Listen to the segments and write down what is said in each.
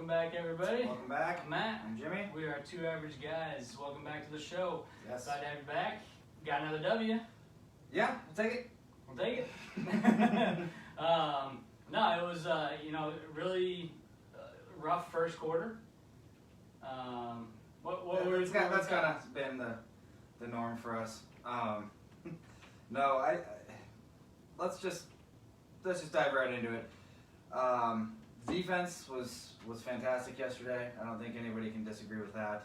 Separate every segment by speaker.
Speaker 1: back, everybody.
Speaker 2: Welcome back.
Speaker 1: I'm Matt.
Speaker 2: I'm Jimmy.
Speaker 1: We are two average guys. Welcome back to the show.
Speaker 2: Yes.
Speaker 1: Glad to have you back. Got another W.
Speaker 2: Yeah, we'll take it.
Speaker 1: We'll take it. No, it was really rough first quarter.
Speaker 2: That's kind of been the norm for us. No, let's just dive right into it. Defense was fantastic yesterday. I don't think anybody can disagree with that.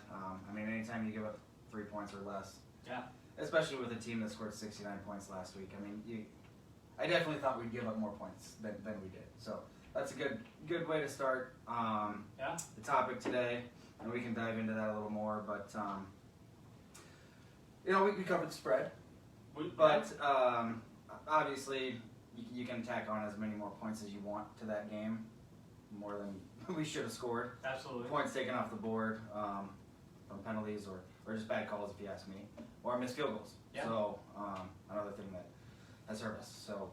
Speaker 2: Anytime you give up 3 points or less,
Speaker 1: yeah,
Speaker 2: especially with a team that scored 69 points last week. I definitely thought we'd give up more points than we did. So that's a good way to start the topic today, and we can dive into that a little more. But we covered the spread, but obviously you can tack on as many more points as you want to that game, more than we should have scored.
Speaker 1: Absolutely. Points
Speaker 2: Taken off the board from penalties or just bad calls, if you ask me, or missed field goals.
Speaker 1: Yeah.
Speaker 2: So another thing that has hurt us. So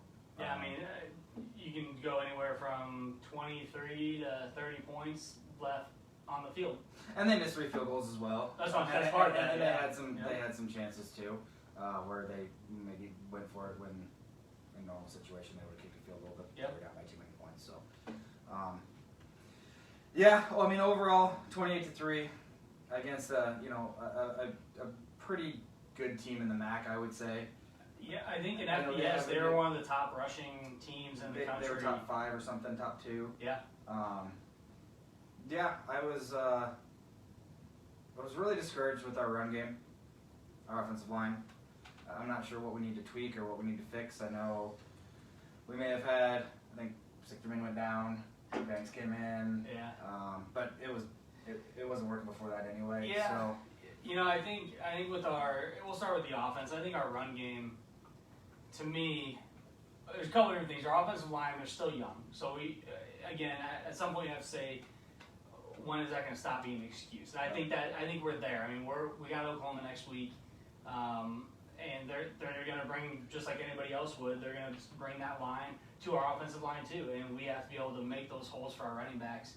Speaker 1: you can go anywhere from 23 to 30 points left on the field.
Speaker 2: And they missed 3 field goals as well.
Speaker 1: That's part of that.
Speaker 2: And they had some chances too, where they maybe went for it when in a normal situation they would have kicked a field goal, but they were down by too many points. So overall 28-3 against a pretty good team in the MAC, I would say. Yeah,
Speaker 1: I think in FBS they were one of the top rushing teams in the country.
Speaker 2: They were top 5 or something, top 2.
Speaker 1: Yeah.
Speaker 2: I was really discouraged with our run game, our offensive line. I'm not sure what we need to tweak or what we need to fix. I know we may have had, I think Sichterman went down, Banks came in.
Speaker 1: Yeah.
Speaker 2: But it wasn't working before that anyway.
Speaker 1: Yeah.
Speaker 2: So.
Speaker 1: I think we'll start with the offense. I think our run game, to me, there's a couple of different things. Our offensive line, they're still young. So we, again, at some point you have to say, when is that going to stop being an excuse? And I think we're there. We got Oklahoma next week, and they're going to bring, just like anybody else would, they're going to bring that line to our offensive line too, and we have to be able to make those holes for our running backs,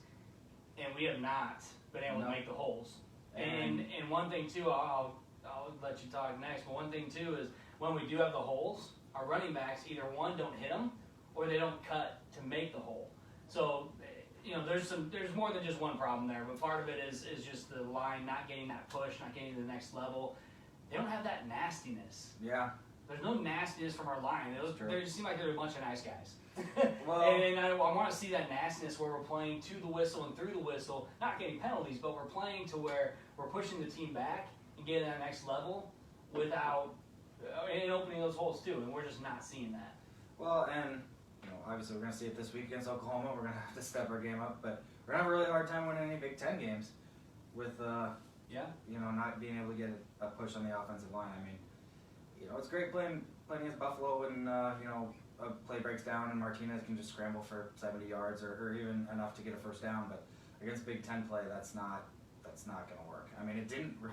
Speaker 1: and we have not been able to make the holes. And one thing too, I'll let you talk next, but one thing too is when we do have the holes, our running backs either one don't hit them or they don't cut to make the hole. So there's more than just one problem there, but part of it is just the line not getting that push, not getting to the next level. They don't have that nastiness.
Speaker 2: Yeah.
Speaker 1: There's no nastiness from our line. They just seem like they're a bunch of nice guys.
Speaker 2: Well,
Speaker 1: and I want to see that nastiness where we're playing to the whistle and through the whistle, not getting penalties, but we're playing to where we're pushing the team back and getting to that next level without and opening those holes too, and we're just not seeing that.
Speaker 2: Well, and obviously we're going to see it this week against Oklahoma. We're going to have to step our game up, but we're going to have a really hard time winning any Big Ten games with not being able to get a push on the offensive line. It's great playing against Buffalo when a play breaks down and Martinez can just scramble for 70 yards or even enough to get a first down. But against Big Ten play, that's not going to work.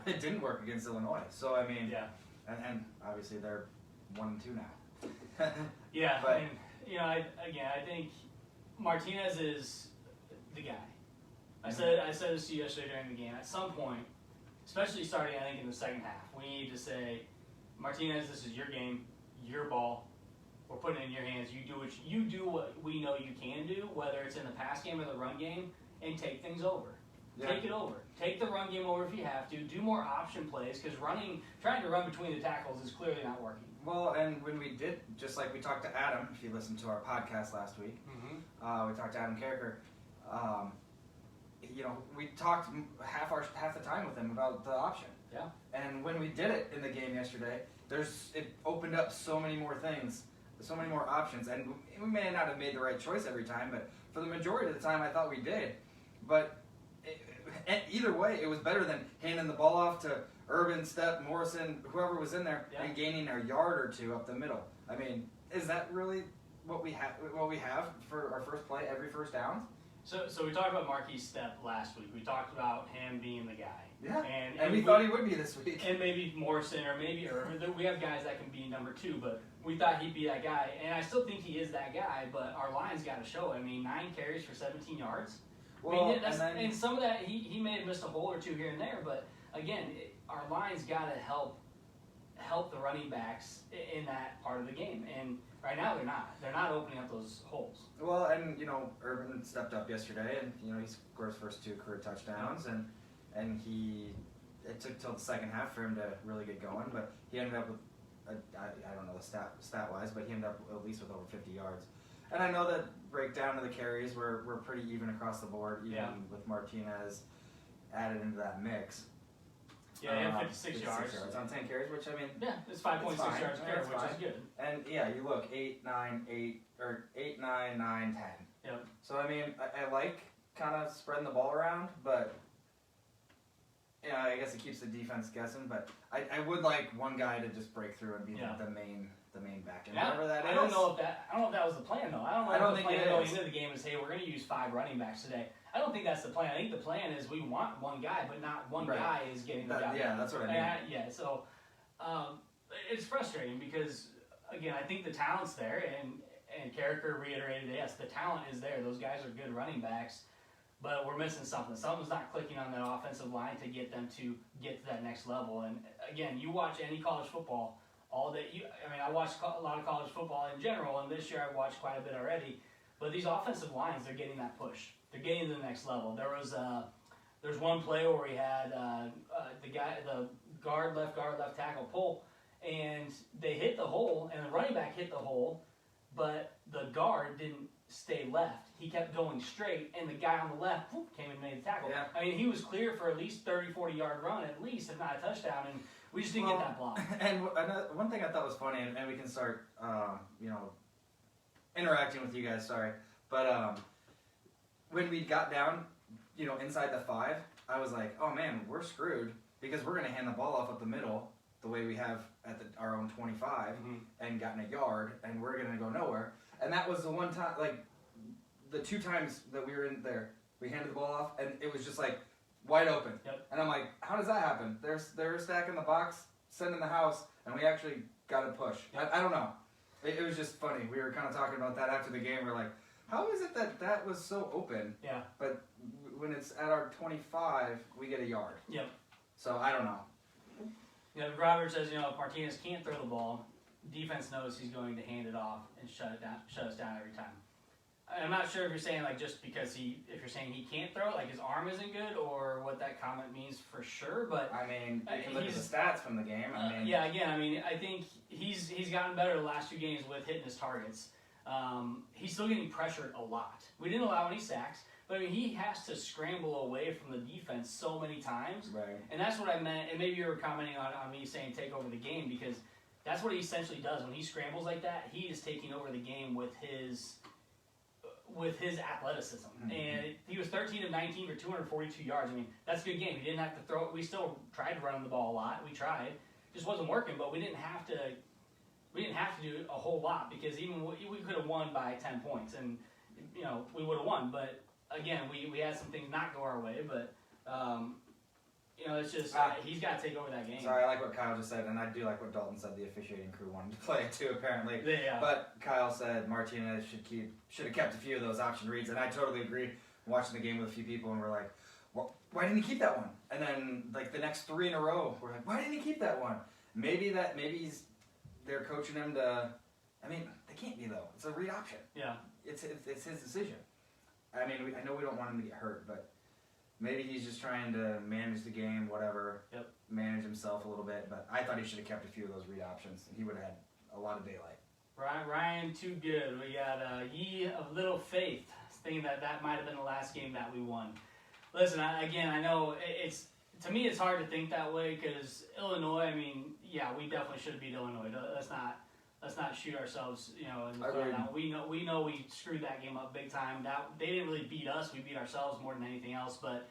Speaker 2: It didn't work against Illinois. So and obviously they're 1-2 now.
Speaker 1: Yeah,
Speaker 2: but
Speaker 1: I think Martinez is the guy. I said this to you yesterday during the game. At some point, especially starting I think in the second half, we need to say, Martinez, this is your game, your ball. We're putting it in your hands. You do what we know you can do, whether it's in the pass game or the run game, and take things over. Yeah. Take it over. Take the run game over if you have to. Do more option plays because trying to run between the tackles is clearly not working.
Speaker 2: Well, and when we did, just like we talked to Adam, if you listened to our podcast last week, we talked to Adam Carricker. We talked half the time with him about the option.
Speaker 1: Yeah. And
Speaker 2: when we did it in the game yesterday, it opened up so many more things, so many more options, and we may not have made the right choice every time, but for the majority of the time, I thought we did. But either way, it was better than handing the ball off to Urban, Stepp, Morrison, whoever was in there, and gaining a yard or two up the middle. Is that really what we have for our first play every first down?
Speaker 1: So we talked about Marquise Stepp last week. We talked about him being the guy.
Speaker 2: Yeah, and we thought he would be this week.
Speaker 1: And maybe Morrison or maybe Irvin. We have guys that can be number 2, but we thought he'd be that guy. And I still think he is that guy, but our line's got to show it. 9 carries for 17 yards.
Speaker 2: Well,
Speaker 1: I mean, and some of that he may have missed a hole or two here and there, but again, our line's got to help the running backs in that part of the game, and right now they're not opening up those holes.
Speaker 2: Well, and Urban stepped up yesterday, and he scored his first 2 career touchdowns, and it took till the second half for him to really get going, but he ended up with I don't know the stat wise, but he ended up at least with over 50 yards. And I know that breakdown of the carries were pretty even across the board, even with Martinez added into that mix.
Speaker 1: Yeah, he had 56 yards
Speaker 2: on 10 carries, which
Speaker 1: it's 5.6 yards a carry, which is good.
Speaker 2: And you look 8, 9, 9, 9, 10.
Speaker 1: Yep.
Speaker 2: So I like kind of spreading the ball around, but I guess it keeps the defense guessing. But I would like one guy to just break through and be the main back end, whatever that is.
Speaker 1: I don't know if that was the plan though. I don't think the plan going into the game is, hey, we're going to use 5 running backs today. I don't think that's the plan. I think the plan is we want one guy, but not one guy is getting the job.
Speaker 2: Yeah, that's what I mean.
Speaker 1: So it's frustrating because, again, I think the talent's there, and Carricker reiterated, yes, the talent is there. Those guys are good running backs, but we're missing something. Something's not clicking on that offensive line to get them to get to that next level. And, again, you watch any college football all day. I watch a lot of college football in general, and this year I've watched quite a bit already. But these offensive lines, they're getting that push. They're getting to the next level. There's one play where we had the left tackle pull, and they hit the hole, and the running back hit the hole, but the guard didn't stay left. He kept going straight, and the guy on the left came and made the tackle.
Speaker 2: Yeah.
Speaker 1: He was clear for at least 30, 40-yard run, at least, if not a touchdown, and we just didn't get that block.
Speaker 2: And one thing I thought was funny, and we can start, interacting with you guys, sorry, but when we got down, inside the 5, I was like, oh man, we're screwed because we're going to hand the ball off up the middle the way we have at our own 25 and gotten a yard, and we're going to go nowhere. And that was the one time, the 2 times that we were in there, we handed the ball off, and it was just wide open.
Speaker 1: Yep.
Speaker 2: And I'm like, how does that happen? They're stacking the box, sending the house, and we actually got a push.
Speaker 1: Yep.
Speaker 2: I don't know. It was just funny. We were kind of talking about that after the game. We're like, how is it that was so open?
Speaker 1: Yeah.
Speaker 2: But when it's at our 25, we get a yard.
Speaker 1: Yep.
Speaker 2: So I don't know.
Speaker 1: Robert says, if Martinez can't throw the ball, defense knows he's going to hand it off and shut us down every time. I'm not sure if you're saying just because if you're saying he can't throw it, his arm isn't good, or what that comment means for sure. But
Speaker 2: you can look at the stats from the game.
Speaker 1: I think he's gotten better the last 2 games with hitting his targets. He's still getting pressured a lot. We didn't allow any sacks, but he has to scramble away from the defense so many times.
Speaker 2: Right.
Speaker 1: And that's what I meant. And maybe you were commenting on me saying take over the game, because that's what he essentially does when he scrambles like that. He is taking over the game with his athleticism. Mm-hmm. And he was 13 of 19 for 242 yards. That's a good game. He didn't have to throw it. We still tried to run the ball a lot. We tried. Just wasn't working, but we didn't have to do a whole lot, because even we could have won by 10 points, and we would have won. But again, we had some things not go our way, but it's just he's got to take over that game.
Speaker 2: Sorry, I like what Kyle just said, and I do like what Dalton said. The officiating crew wanted to play it too, apparently.
Speaker 1: Yeah.
Speaker 2: But Kyle said Martinez should have kept a few of those option reads, and I totally agree. Watching the game with a few people, and we're like, well, why didn't he keep that one? And then the next 3 in a row, we're like, why didn't he keep that one? Maybe they're coaching him to. They can't be though. It's a read option.
Speaker 1: Yeah.
Speaker 2: It's his decision. I know we don't want him to get hurt, but maybe he's just trying to manage the game, whatever.
Speaker 1: Yep.
Speaker 2: Manage himself a little bit. But I thought he should have kept a few of those read options, and he would have had a lot of daylight.
Speaker 1: Ryan, too good. We got Ye of Little Faith, thinking that might have been the last game that we won. Listen, I know to me it's hard to think that way, because Illinois. We definitely should have beat Illinois. Let's not shoot ourselves, in the foot out. We know we screwed that game up big time. They didn't really beat us. We beat ourselves more than anything else. But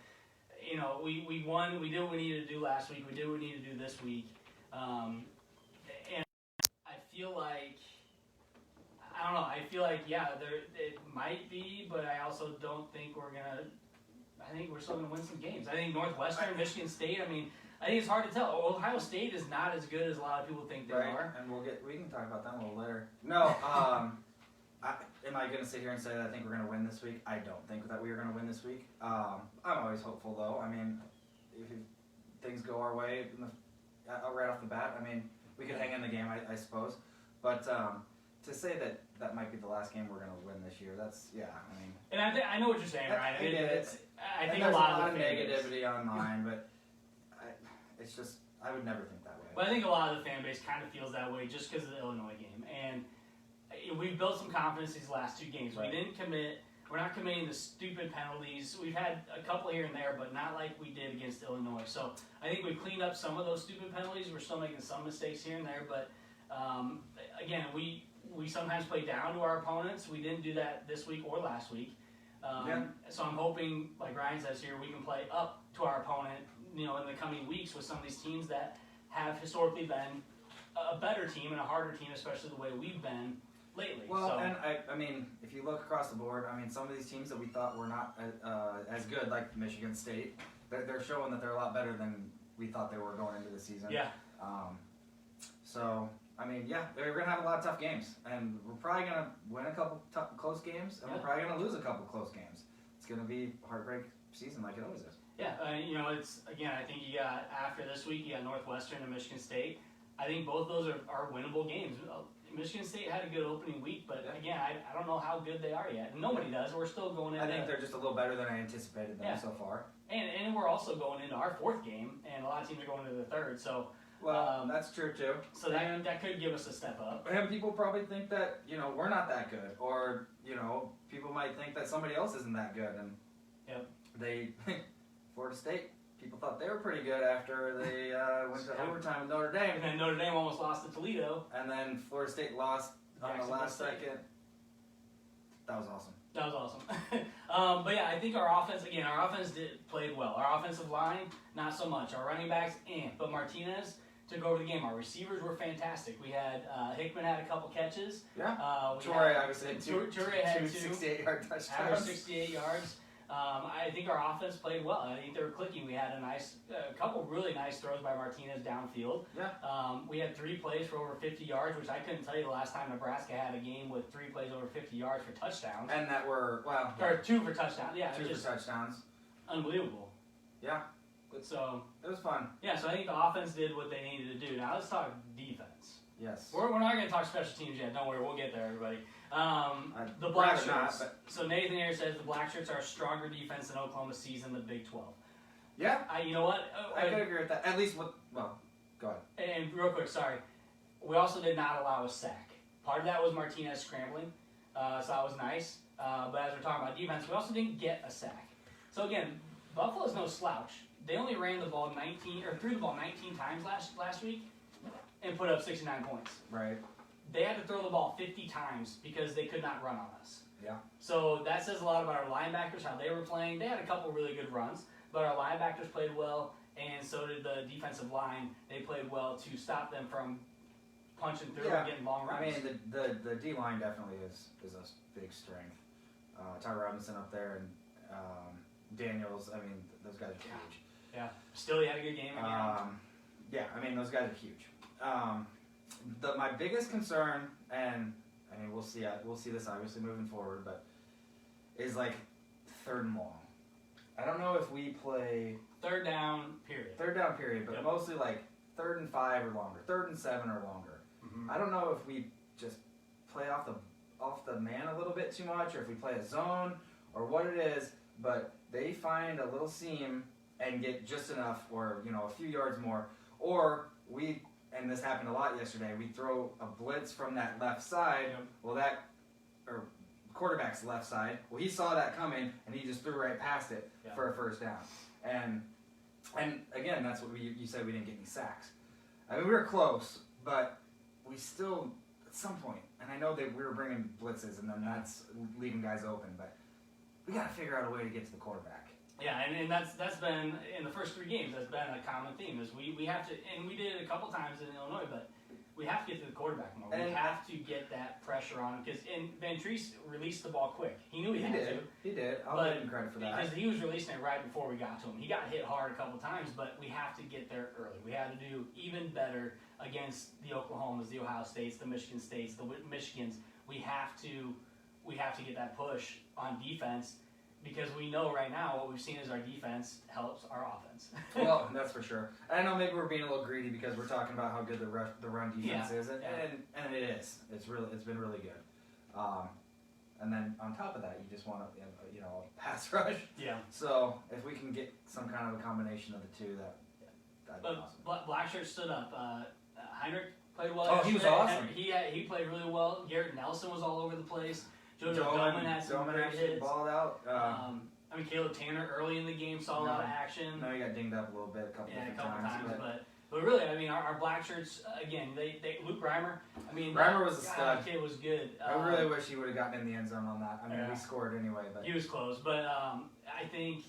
Speaker 1: we won. We did what we needed to do last week. We did what we needed to do this week. And I feel like it might be, but I also don't think we're gonna. I think we're still gonna win some games. I think Northwestern, Michigan State. I think it's hard to tell. Ohio State is not as good as a lot of people think they are.
Speaker 2: And we can talk about that a little later. No, am I going to sit here and say that I think we're going to win this week? I don't think that we are going to win this week. I'm always hopeful, though. I mean, if things go our way right off the bat, I mean, we could hang in the game, I suppose. But to say that that might be the last game we're going to win this year, that's, I mean.
Speaker 1: And I know what you're saying, Ryan. I think
Speaker 2: there's
Speaker 1: a lot
Speaker 2: of negativity online, but it's just, I would never think that way.
Speaker 1: But I think a lot of the fan base kind of feels that way just because of the Illinois game. And we've built some confidence these last 2 games.
Speaker 2: Right.
Speaker 1: We didn't commit. We're not committing the stupid penalties. We've had a couple here and there, but not like we did against Illinois. So I think we've cleaned up some of those stupid penalties. We're still making some mistakes here and there, but again, we sometimes play down to our opponents. We didn't do that this week or last week. So I'm hoping, like Ryan says here, we can play up to our opponent, in the coming weeks with some of these teams that have historically been a better team and a harder team, especially the way we've been lately.
Speaker 2: Well, and I mean, if you look across the board, I mean, some of these teams that we thought were not as good, like Michigan State, they're showing that they're a lot better than we thought they were going into the season.
Speaker 1: Yeah.
Speaker 2: So, I mean, we're going to have a lot of tough games, and we're probably going to win a couple close games, and we're probably going to lose a couple close games. It's going to be a heartbreak season like it always is.
Speaker 1: Yeah, it's, again, I think you got, after this week, you got Northwestern and Michigan State. I think both those are winnable games. Michigan State had a good opening week, but again, I don't know how good they are yet. Nobody does. We're still going in.
Speaker 2: I think they're just a little better than I anticipated them so far.
Speaker 1: And we're also going into our 4th game, and a lot of teams are going into the 3rd. So
Speaker 2: that's true too.
Speaker 1: So that could give us a step up.
Speaker 2: And people probably think that we're not that good, or people might think that somebody else isn't that good, and they Florida State. People thought they were pretty good after they went to overtime with Notre Dame.
Speaker 1: And then Notre Dame almost lost to Toledo.
Speaker 2: And then Florida State lost on the last second. That was awesome.
Speaker 1: That was awesome. But I think our offense played well. Our offensive line, not so much. Our running backs, but Martinez took over the game. Our receivers were fantastic. We had Hickman had a couple catches.
Speaker 2: Yeah. Torrey obviously had two
Speaker 1: 68-yard
Speaker 2: touchdowns.
Speaker 1: Averaged 68 yards. I think our offense played well. I think they were clicking. We had a couple really nice throws by Martinez downfield.
Speaker 2: Yeah.
Speaker 1: We had 3 plays for over 50 yards, which I couldn't tell you the last time Nebraska had a game with 3 plays over 50 yards for touchdowns.
Speaker 2: And that were,
Speaker 1: or 2 for touchdowns. Yeah.
Speaker 2: 2 for touchdowns.
Speaker 1: Unbelievable.
Speaker 2: Yeah.
Speaker 1: So
Speaker 2: it was fun.
Speaker 1: Yeah, so I think the offense did what they needed to do. Now let's talk defense.
Speaker 2: Yes.
Speaker 1: We're not going to talk special teams yet. Don't worry, we'll get there, everybody. The black shirts. So Nathan here says the black shirts are a stronger defense than Oklahoma season the Big 12.
Speaker 2: Yeah.
Speaker 1: You know what?
Speaker 2: I could agree with that. At least go ahead.
Speaker 1: And real quick, sorry. We also did not allow a sack. Part of that was Martinez scrambling, so that was nice. But as we're talking about defense, we also didn't get a sack. So again, Buffalo's no slouch. They only threw the ball 19 times last week and put up 69 points.
Speaker 2: Right.
Speaker 1: They had to throw the ball 50 times because they could not run on us.
Speaker 2: Yeah.
Speaker 1: So that says a lot about our linebackers, how they were playing. They had a couple really good runs, but our linebackers played well, and so did the defensive line. They played well to stop them from punching through and getting long runs.
Speaker 2: I mean, the D-line definitely is a big strength. Ty Robinson up there and Daniels, I mean, those guys are huge.
Speaker 1: Yeah. Still, he had a good game again.
Speaker 2: Yeah, I mean, those guys are huge. My biggest concern, and I mean, we'll see this obviously moving forward, but is like 3rd and long. I don't know if we play
Speaker 1: 3rd down period,
Speaker 2: but mostly like 3rd and 5 or longer, 3rd and 7 or longer.
Speaker 1: Mm-hmm.
Speaker 2: I don't know if we just play off the man a little bit too much, or if we play a zone, or what it is. But they find a little seam and get just enough, or a few yards more, or we. And this happened a lot yesterday. We throw a blitz from that left side.
Speaker 1: Yep.
Speaker 2: Well, or quarterback's left side. Well, he saw that coming, and he just threw right past it for a first down. And again, that's what you said. We didn't get any sacks. I mean, we were close, but we still, at some point, and I know that we were bringing blitzes, and then that's leaving guys open, but we got to figure out a way to get to the quarterback.
Speaker 1: Yeah, and that's been, in the first 3 games, that's been a common theme, is we have to, and we did it a couple times in Illinois, but we have to get to the quarterback more. We have to get that pressure on him, because Van Treese released the ball quick. He knew he had to.
Speaker 2: He did. I'll give him credit for that.
Speaker 1: Because he was releasing it right before we got to him. He got hit hard a couple times, but we have to get there early. We had to do even better against the Oklahomas, the Ohio States, the Michigan States, the Michigans. We have to we have to get that push on defense because we know right now what we've seen is our defense helps our offense.
Speaker 2: Well, that's for sure. I know maybe we're being a little greedy because we're talking about how good the run defense is, and it is. It's been really good. And then on top of that, you just want a pass rush.
Speaker 1: Yeah.
Speaker 2: So if we can get some kind of a combination of the two, that'd be awesome.
Speaker 1: Blackshirt stood up. Heinrich played well.
Speaker 2: Oh, he was awesome.
Speaker 1: He played really well. Garrett Nelson was all over the place. Jojo
Speaker 2: Doman
Speaker 1: had some great
Speaker 2: actually
Speaker 1: hits.
Speaker 2: balled out.
Speaker 1: Caleb Tanner early in the game saw a lot of action.
Speaker 2: No, he got dinged up a little bit a couple times.
Speaker 1: But really, our black shirts again. Luke Reimer.
Speaker 2: Reimer was a stud.
Speaker 1: That kid was good.
Speaker 2: I really wish he would have gotten in the end zone on that. We scored anyway, but
Speaker 1: he was close. But I think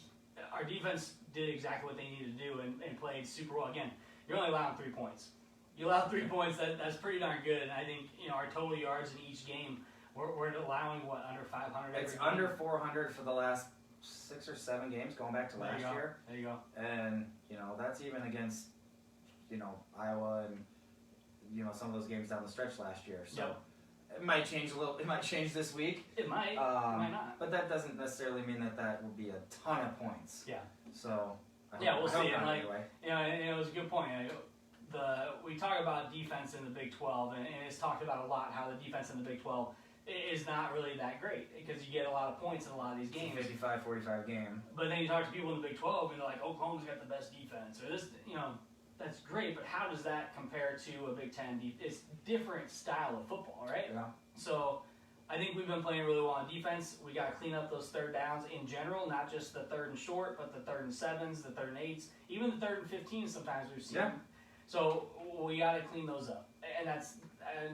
Speaker 1: our defense did exactly what they needed to do and played super well. Again, you're only allowing 3 points. You allow 3 points. That's pretty darn good. And I think our total yards in each game. We're allowing under 500.
Speaker 2: It's under 400 for the last 6 or 7 games, going back to last year.
Speaker 1: There you go.
Speaker 2: And that's even against Iowa and some of those games down the stretch last year. So it might change a little. It might change this week.
Speaker 1: It might. It might not.
Speaker 2: But that doesn't necessarily mean that will be a ton of points.
Speaker 1: Yeah.
Speaker 2: So
Speaker 1: we'll see.
Speaker 2: Anyway.
Speaker 1: It was a good point. We talk about defense in the Big 12, and it's talked about a lot how the defense in the Big 12 is not really that great because you get a lot of points in a lot of these games.
Speaker 2: 55-45 game.
Speaker 1: But then you talk to people in the Big 12 and they're like, Oklahoma's got the best defense. Or this, that's great, but how does that compare to a Big 10 It's different style of football, right?
Speaker 2: Yeah.
Speaker 1: So I think we've been playing really well on defense. We got to clean up those third downs in general, not just the 3rd and short, but the 3rd and 7s, the 3rd and 8s, even the 3rd and 15s sometimes we've seen.
Speaker 2: Yeah.
Speaker 1: So we got to clean those up. And that's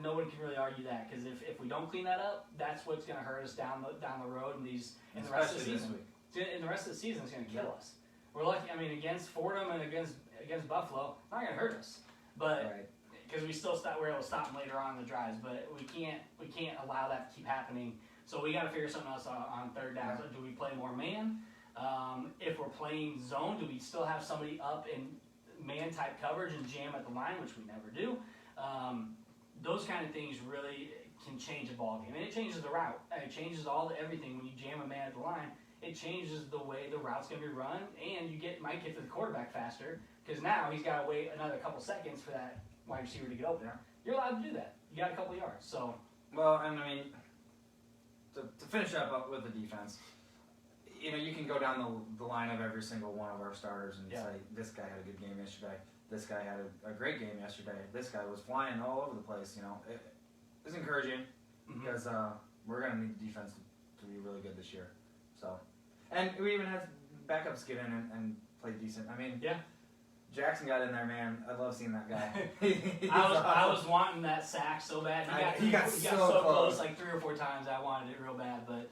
Speaker 1: nobody can really argue that because if we don't clean that up, that's what's going to hurt us down the road in the rest of the season. In the rest of the season, it's going to kill us. We're lucky. Against Fordham and against Buffalo, not going to hurt us, but because we're able to stop them later on in the drives. But we can't allow that to keep happening. So we got to figure something else out on third down. So do we play more man? If we're playing zone, do we still have somebody up in man type coverage and jam at the line, which we never do? Those kind of things really can change a ball game, and it changes the route. It changes everything when you jam a man at the line. It changes the way the route's going to be run, and you might get to the quarterback faster because now he's got to wait another couple seconds for that wide receiver to get open. You're allowed to do that. You got a couple yards. So
Speaker 2: well, and to finish up with the defense, you can go down the line of every single one of our starters and say this guy had a good game yesterday. This guy had a great game yesterday. This guy was flying all over the place. It's encouraging because we're going to need the defense to be really good this year. So, and we even had backups get in and play decent. Jackson got in there, man. I love seeing that guy.
Speaker 1: I was wanting that sack so bad. He got so close like 3 or 4 times. I wanted it real bad, but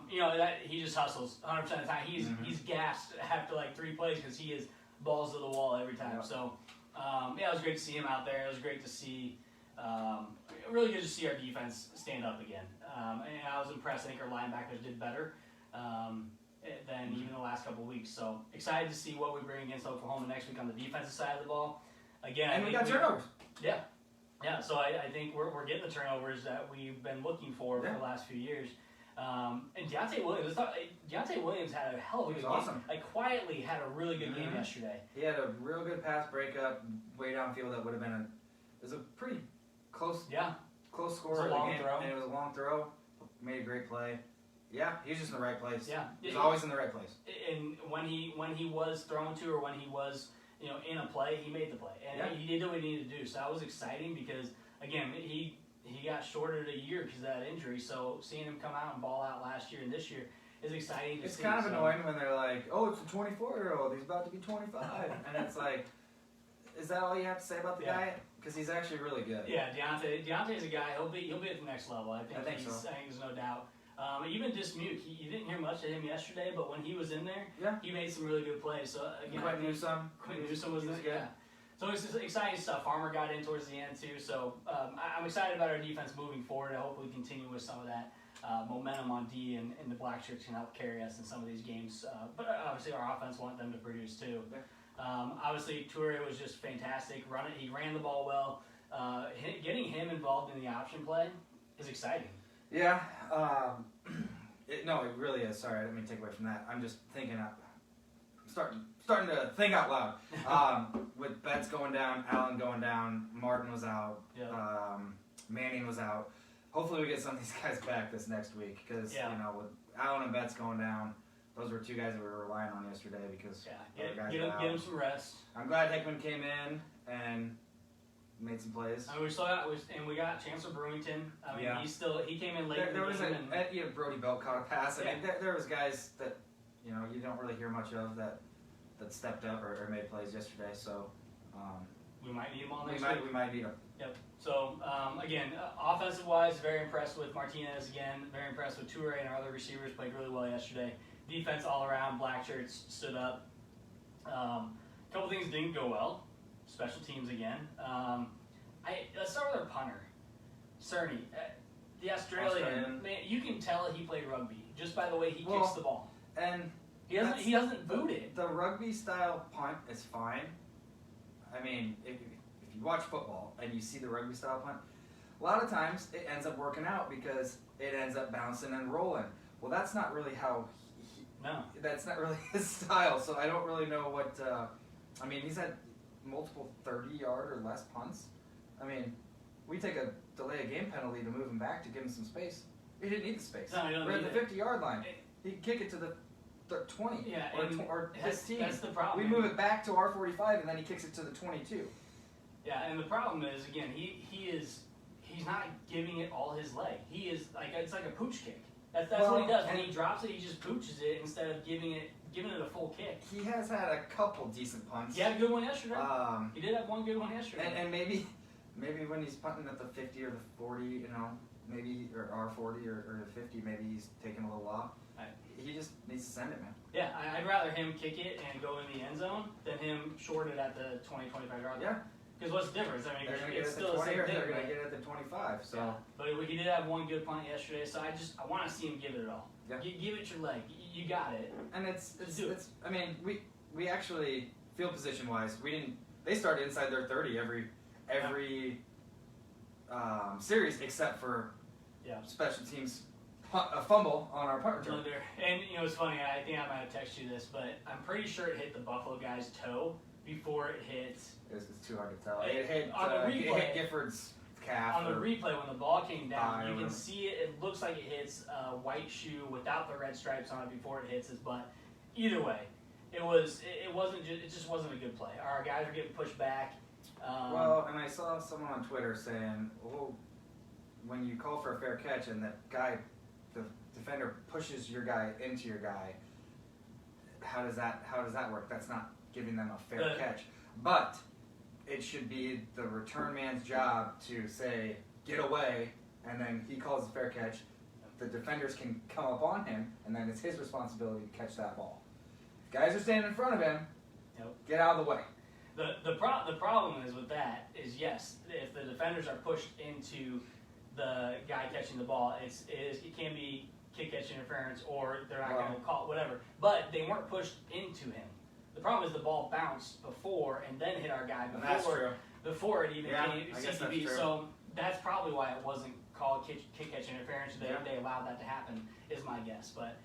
Speaker 1: he just hustles 100% of the time. He's gassed after like 3 plays because he is balls to the wall every time. Yeah. So, it was great to see him out there. It was great to see, really good to see our defense stand up again. And I was impressed. I think our linebackers did better than even the last couple of weeks. So, excited to see what we bring against Oklahoma next week on the defensive side of the ball. Again,
Speaker 2: and we got turnovers.
Speaker 1: Yeah. Yeah, so I think we're getting the turnovers that we've been looking for the last few years. And Dante Williams had a hell of a good game.
Speaker 2: Awesome.
Speaker 1: Quietly had a really good game yesterday.
Speaker 2: He had a real good pass breakup way downfield that would have been it was a pretty close score of the game. And it was a long throw. Made a great play. Yeah, he was just in the right place. Yeah. He's always in the right place.
Speaker 1: And when he was thrown to or when he was in a play, he made the play. And he did what he needed to do. So that was exciting because, again, he got shorted a year because of that injury. So seeing him come out and ball out last year and this year is exciting to see.
Speaker 2: It's kind of annoying when they're like, oh, it's a 24-year-old. He's about to be 25. And it's like, is that all you have to say about the guy? Because he's actually really good.
Speaker 1: Yeah, Deontay's a guy. He'll be at the next level. I think so. I think there's no doubt. Even Dismuke, you didn't hear much of him yesterday, but when he was in there, he made some really good plays. So again,
Speaker 2: Quentin Newsome
Speaker 1: was there. Yeah. So it's just exciting stuff. Farmer got in towards the end too. So I'm excited about our defense moving forward. I hope we continue with some of that momentum on D, and the Black Shirts can help carry us in some of these games. But obviously our offense want them to produce too. Yeah. Obviously Toure was just fantastic. He ran the ball well. Getting him involved in the option play is exciting.
Speaker 2: Yeah. No, it really is. Sorry, I didn't mean to take away from that. I'm just thinking out. Starting to think out loud. With Betts going down, Allen going down, Martin was out,
Speaker 1: Yep.
Speaker 2: Manning was out. Hopefully we get some of these guys back this next week because
Speaker 1: Yeah.
Speaker 2: with Allen and Betts going down, those were two guys that we were relying on yesterday because other guys were out.
Speaker 1: Get him some rest.
Speaker 2: I'm glad Hickman came in and made some plays.
Speaker 1: I mean, we got Chancellor Brewington. I mean,
Speaker 2: Yeah.
Speaker 1: he came in late.
Speaker 2: There was
Speaker 1: and
Speaker 2: Brody Belt caught a pass. I
Speaker 1: Yeah.
Speaker 2: mean, there was guys that you don't really hear much of that stepped up or made plays yesterday. So
Speaker 1: we might need him on
Speaker 2: we
Speaker 1: next
Speaker 2: might
Speaker 1: week.
Speaker 2: we might need them.
Speaker 1: Yep. So again, offensive wise, very impressed with Martinez again. Very impressed with Toure and our other receivers played really well yesterday. Defense all around, black shirts stood up. A couple things didn't go well. Special teams again. Let's start with our punter, Cerny. The Australian man, you can tell he played rugby just by the way he kicks the ball.
Speaker 2: And
Speaker 1: he doesn't boot it.
Speaker 2: The rugby style punt is fine. I mean, if you watch football and you see the rugby style punt, a lot of times it ends up working out because it ends up bouncing and rolling. Well, that's not really how. That's not really his style. So I don't really know what. I mean, he's had multiple 30-yard or less punts. I mean, we take a delay of game penalty to move him back to give him some space. He didn't need the space.
Speaker 1: No, he doesn't
Speaker 2: We're
Speaker 1: need
Speaker 2: at the
Speaker 1: it.
Speaker 2: 50-yard line. He'd kick it to the 20
Speaker 1: Yeah,
Speaker 2: or 15.
Speaker 1: That's the problem.
Speaker 2: We move it back to our 45 and then he kicks it to the 22.
Speaker 1: Yeah, and the problem is again he's not giving it all his leg. He is it's like a pooch kick. That's what he does. When he drops it, he just pooches it instead of giving it a full kick.
Speaker 2: He has had a couple decent punts.
Speaker 1: He had a good one yesterday. He did have one good one yesterday.
Speaker 2: And maybe when he's punting at the 50 or the 40, maybe or our 40 or the 50, maybe he's taking a little off. He just needs to send it, man.
Speaker 1: Yeah, I'd rather him kick it and go in the end zone than him short it at the 20, 25 yard line.
Speaker 2: Yeah.
Speaker 1: Because what's the difference? I mean,
Speaker 2: they're going to get
Speaker 1: it's
Speaker 2: it at
Speaker 1: still
Speaker 2: the 20
Speaker 1: the
Speaker 2: or
Speaker 1: same
Speaker 2: they're
Speaker 1: thing.
Speaker 2: going to get it at the 25. So.
Speaker 1: Yeah. But he did have one good punt yesterday, so I want to see him give it all.
Speaker 2: Yeah.
Speaker 1: Give it your leg. You got it.
Speaker 2: And it's I mean, we actually field position wise, they started inside their 30 every series except for special teams a fumble on our punt return.
Speaker 1: And it's funny. I think I might have texted you this, but I'm pretty sure it hit the Buffalo guy's toe before it hit.
Speaker 2: It's too hard to tell. It hit
Speaker 1: it
Speaker 2: hit Gifford's calf.
Speaker 1: On the replay, when the ball came down, you can
Speaker 2: or,
Speaker 1: see it. It looks like it hits a white shoe without the red stripes on it before it hits his butt. Either way, it just wasn't a good play. Our guys are getting pushed back.
Speaker 2: Well, and I saw someone on Twitter saying, "Oh, when you call for a fair catch and that guy, the defender pushes your guy into your guy, how does that work? That's not giving them a fair catch." But it should be the return man's job to say, "Get away," and then he calls a fair catch. The defenders can come up on him, and then it's his responsibility to catch that ball. If guys are standing in front of him, get out of the way.
Speaker 1: The problem is with that is, yes, if the defenders are pushed into the guy catching the ball, it can be kick catch interference or they're not going to call it, whatever. But they weren't pushed into him. The problem is the ball bounced before and then hit our guy before it even came CTV. So that's probably why it wasn't called kick catch interference. They allowed that to happen, is my guess. But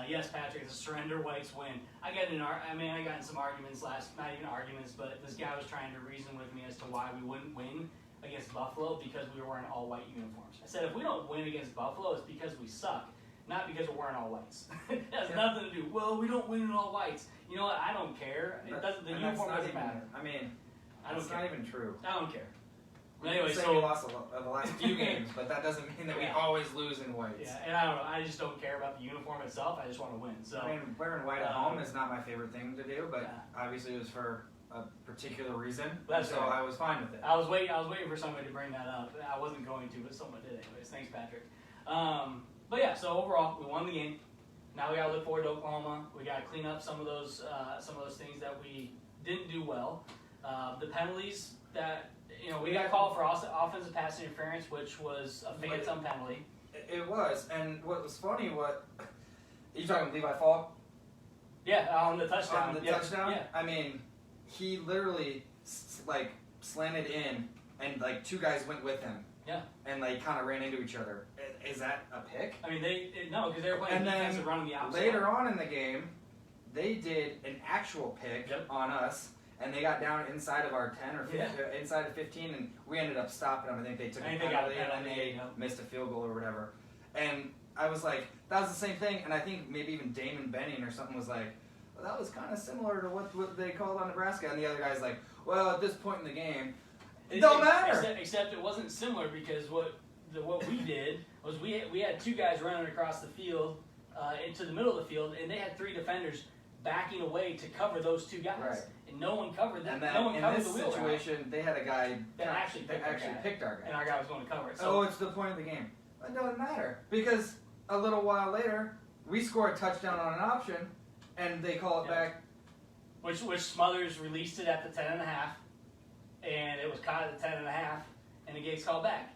Speaker 1: yes, Patrick, the surrender whites win. I got in some arguments not even arguments, but this guy was trying to reason with me as to why we wouldn't win against Buffalo because we were wearing all white uniforms. I said if we don't win against Buffalo, it's because we suck, not because we're wearing all whites. It has nothing to do. Well, we don't win in all whites. You know what? I don't care. The uniform doesn't matter.
Speaker 2: I mean,
Speaker 1: that's
Speaker 2: not even true.
Speaker 1: I don't care.
Speaker 2: But anyway, we lost the last few games, but that doesn't mean that we always lose in whites.
Speaker 1: Yeah, and I don't know. I just don't care about the uniform itself. I just want to win. So
Speaker 2: I mean, wearing white at home is not my favorite thing to do, but obviously it was for a particular reason. So I was fine with it.
Speaker 1: I was waiting for somebody to bring that up. I wasn't going to, but someone did anyways. Thanks, Patrick. But yeah, so overall, we won the game. Now we gotta look forward to Oklahoma. We gotta clean up some of those things that we didn't do well. The penalties that we got called for offensive pass interference, which was a phantom penalty.
Speaker 2: It was, and what was funny, you talking Levi Falk?
Speaker 1: Yeah, on the touchdown.
Speaker 2: Touchdown.
Speaker 1: Yeah.
Speaker 2: I mean, he literally slanted in, and two guys went with him,
Speaker 1: Yeah.
Speaker 2: And like kind of ran into each other. Is that a pick?
Speaker 1: I mean, no, because they were playing defense and running the opposite.
Speaker 2: Later on in the game, they did an actual pick on us, and they got down inside of our 10 or 15, inside of 15, and we ended up stopping them. I think they took a penalty and then they missed a field goal or whatever. And I was like, that was the same thing. And I think maybe even Damon Benning or something was like, well, that was kind of similar to what they called on Nebraska. And the other guy's like, well, at this point in the game, it don't matter.
Speaker 1: Except it wasn't similar because what we did was we had two guys running across the field into the middle of the field, and they had three defenders backing away to cover those two guys,
Speaker 2: right.
Speaker 1: And no one covered them.
Speaker 2: And then
Speaker 1: no one covered
Speaker 2: in this situation, they had a guy
Speaker 1: that actually
Speaker 2: picked our guy,
Speaker 1: and our guy was going to cover it. So
Speaker 2: it's the point of the game. It doesn't matter because a little while later, we score a touchdown on an option, and they call it back.
Speaker 1: Which Smothers released it at the 10.5, and it was caught at the 10.5, and the game's called back.